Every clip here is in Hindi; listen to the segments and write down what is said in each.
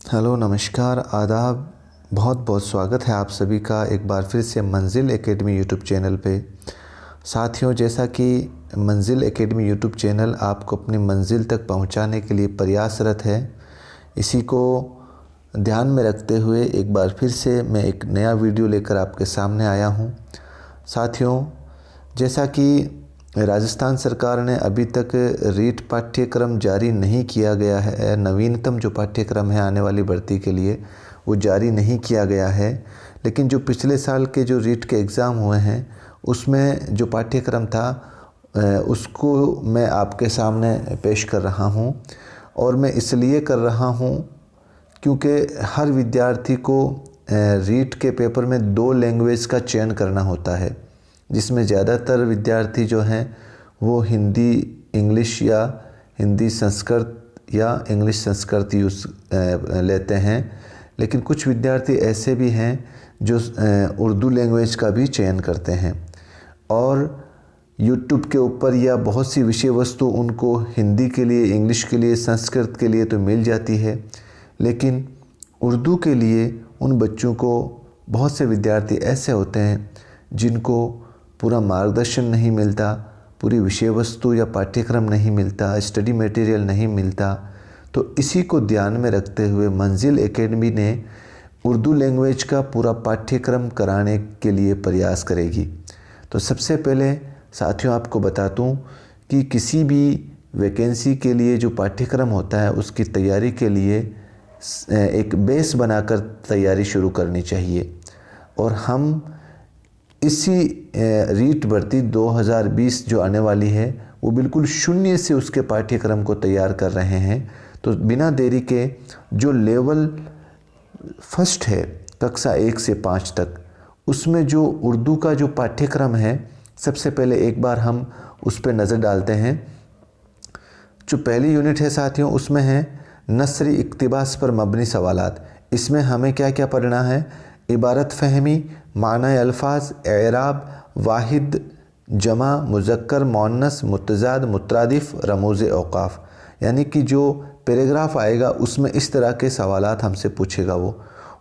हेलो, नमस्कार, आदाब। बहुत बहुत स्वागत है आप सभी का एक बार फिर से मंजिल एकेडमी यूट्यूब चैनल पे। साथियों, जैसा कि मंजिल एकेडमी यूट्यूब चैनल आपको अपनी मंजिल तक पहुंचाने के लिए प्रयासरत है, इसी को ध्यान में रखते हुए एक बार फिर से मैं एक नया वीडियो लेकर आपके सामने आया हूं। साथियों, जैसा कि राजस्थान सरकार ने अभी तक रीट पाठ्यक्रम जारी नहीं किया गया है, नवीनतम जो पाठ्यक्रम है आने वाली भर्ती के लिए वो जारी नहीं किया गया है। लेकिन जो पिछले साल के जो रीट के एग्ज़ाम हुए हैं उसमें जो पाठ्यक्रम था उसको मैं आपके सामने पेश कर रहा हूं। और मैं इसलिए कर रहा हूं क्योंकि हर विद्यार्थी को रीट के पेपर में 2 लैंग्वेज का चयन करना होता है, जिसमें ज़्यादातर विद्यार्थी जो हैं वो हिंदी इंग्लिश या हिंदी संस्कृत या इंग्लिश संस्कृत यूज़ लेते हैं। लेकिन कुछ विद्यार्थी ऐसे भी हैं जो उर्दू लैंग्वेज का भी चयन करते हैं। और यूट्यूब के ऊपर या बहुत सी विषय वस्तु उनको हिंदी के लिए, इंग्लिश के लिए, संस्कृत के लिए तो मिल जाती है, लेकिन उर्दू के लिए उन बच्चों को बहुत से विद्यार्थी ऐसे होते हैं जिनको पूरा मार्गदर्शन नहीं मिलता, पूरी विषय वस्तु या पाठ्यक्रम नहीं मिलता, स्टडी मटेरियल नहीं मिलता। तो इसी को ध्यान में रखते हुए मंजिल एकेडमी ने उर्दू लैंग्वेज का पूरा पाठ्यक्रम कराने के लिए प्रयास करेगी। तो सबसे पहले साथियों आपको बता दूं कि किसी भी वैकेंसी के लिए जो पाठ्यक्रम होता है उसकी तैयारी के लिए एक बेस बनाकर तैयारी शुरू करनी चाहिए। और हम इसी रीट भर्ती 2020 जो आने वाली है वो बिल्कुल शून्य से उसके पाठ्यक्रम को तैयार कर रहे हैं। तो बिना देरी के जो लेवल फर्स्ट है कक्षा 1 से 5 तक, उसमें जो उर्दू का जो पाठ्यक्रम है, सबसे पहले एक बार हम उस पर नज़र डालते हैं। जो पहली यूनिट है साथियों उसमें है नसरी इक्तिबास पर मबनी सवालात। इसमें हमें क्या क्या पढ़ना है? इबारत फ़हमी, माना अल्फाज, एराब, वाहिद, जमा, मुज़क्कर, मुअन्नस, मुतज़ाद, मुतरादिफ, रमूज़ औक़ाफ़। यानी कि जो पैराग्राफ आएगा उसमें इस तरह के सवालात हमसे पूछेगा वो।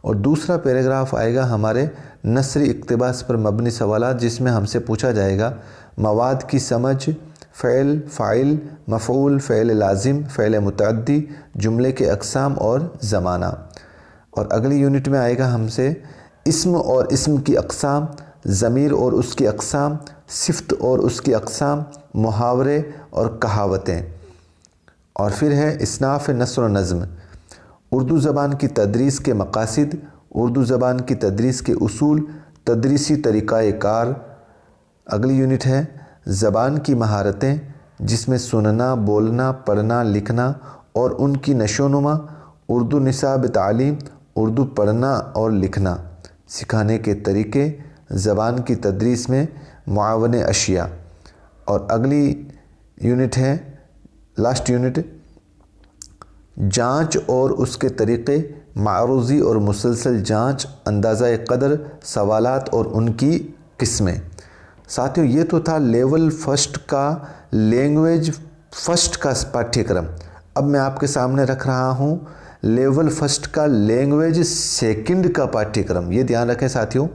और दूसरा पैराग्राफ आएगा हमारे नसरी इक्तिबास पर मबनी सवालात, जिसमें हमसे पूछा जाएगा मवाद की समझ, फ़ेल, फ़ाइल, मफ़ऊल, फ़ेल लाजिम, फ़ेल मुतअद्दी, जुमले के अक़साम और ज़माना। और अगली यूनिट में आएगा हमसे इस्म और इस्म की अक़साम, ज़मीर और उसकी अक़साम, सिफ़त और उसकी अक़साम, मुहावरे और कहावतें। और फिर है इस्नाफ़ नस्र व नज़्म, उर्दू ज़बान की तदरीस के मक़ासिद, उर्दू ज़बान की तदरीस के उसूल, तदरीसी तरीक़ाए कार। अगली यूनिट है ज़बान की महारतें, जिसमें सुनना, बोलना, पढ़ना, लिखना और उनकी नशोनुमा, उर्दू निसाब तालीम, उर्दू पढ़ना और लिखना सिखाने के तरीक़े, ज़बान की तदरीस में मुआवन अशिया। और अगली यूनिट है लास्ट यूनिट जाँच और उसके तरीक़े, मारूज़ी और मुसलसल जाँच, अंदाज़ा क़दर, सवालात और उनकी किस्में। साथियों, ये तो था लेवल फर्स्ट का लैंग्वेज फर्स्ट का पाठ्यक्रम। अब मैं आपके सामने रख रहा हूँ लेवल फर्स्ट का लैंग्वेज सेकंड का पाठ्यक्रम। ये ध्यान रखें साथियों,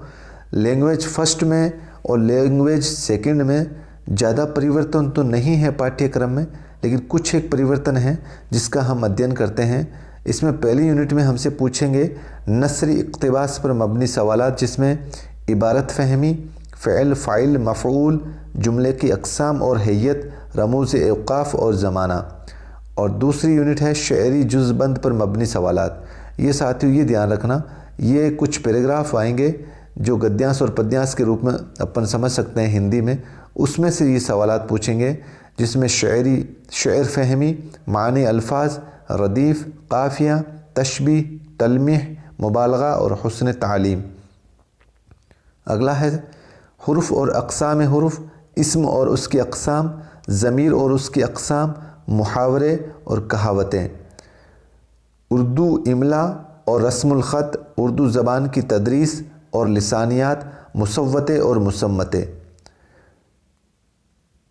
लैंग्वेज फर्स्ट में और लैंग्वेज सेकंड में ज़्यादा परिवर्तन तो नहीं है पाठ्यक्रम में, लेकिन कुछ एक परिवर्तन है जिसका हम अध्ययन करते हैं। इसमें पहली यूनिट में हमसे पूछेंगे नसरी इक्तिबास पर मबनी सवालात, जिसमें इबारत फ़हमी, फ़ेल, फ़ाइल, मफ़ऊल, जुमले की अक़साम और हैयत, रमूज़ औक़ाफ़ और ज़माना। और दूसरी यूनिट है शेरी जुज़बंद पर मबनी सवालात। ये साथियों ये ध्यान रखना, ये कुछ पैराग्राफ आएंगे जो गद्यांश और पद्यांश के रूप में अपन समझ सकते हैं हिंदी में, उसमें से ये सवालात पूछेंगे, जिसमें शेर फ़हमी, मानी अल्फाज, रदीफ़, काफ़िया, तशबीह, तलमीह, मुबालगा और हुस्न तालीम। अगला है हुरुफ़ और अक़साम हुरुफ़, इस्म और उसकी अक़साम, ज़मीर और उसकी अक़साम, मुहावरे और कहावतें। उर्दू इमला और रस्मुल ख़त, उर्दू ज़बान की तदरीस और लिसानियात, मुसव्वते और मुसम्मते।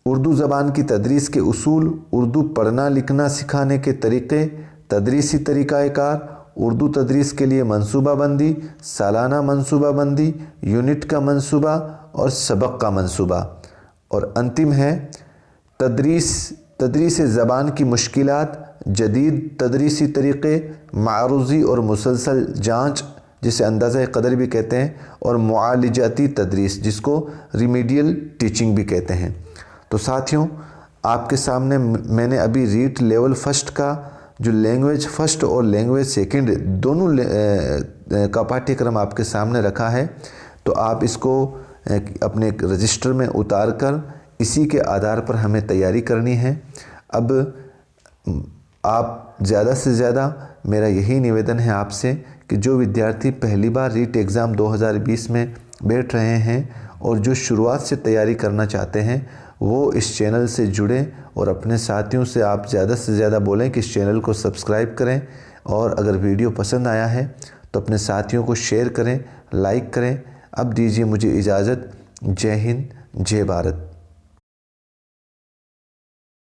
उर्दू ज़बान की तदरीस के उसूल, उर्दू पढ़ना लिखना सिखाने के तरीक़े, तदरीसी तरीक़ाकार, उर्दू तदरीस के लिए मंसूबाबंदी, सालाना मंसूबाबंदी, यूनिट का मंसूबा और सबक का मंसूबा। और अंतिम है तदरीस ज़बान की मुश्किलात, जदीद तदरीसी तरीक़े, मारूज़ी और मुसलसल जांच जिसे अंदाज़ा क़दर भी कहते हैं, और मुआलिजाती तदरीस जिसको रिमीडियल टीचिंग भी कहते हैं। तो साथियों, आपके सामने मैंने अभी रीट लेवल फर्स्ट का जो लैंग्वेज फ़र्स्ट और लैंग्वेज सेकंड दोनों का पाठ्यक्रम आपके सामने रखा है। तो आप इसको अपने रजिस्टर में उतार कर इसी के आधार पर हमें तैयारी करनी है। अब आप ज़्यादा से ज़्यादा मेरा यही निवेदन है आपसे कि जो विद्यार्थी पहली बार रीट एग्ज़ाम 2020 में बैठ रहे हैं और जो शुरुआत से तैयारी करना चाहते हैं वो इस चैनल से जुड़ें और अपने साथियों से आप ज़्यादा से ज़्यादा बोलें कि इस चैनल को सब्सक्राइब करें, और अगर वीडियो पसंद आया है तो अपने साथियों को शेयर करें, लाइक करें। अब दीजिए मुझे इजाज़त। जय हिंद, जय भारत।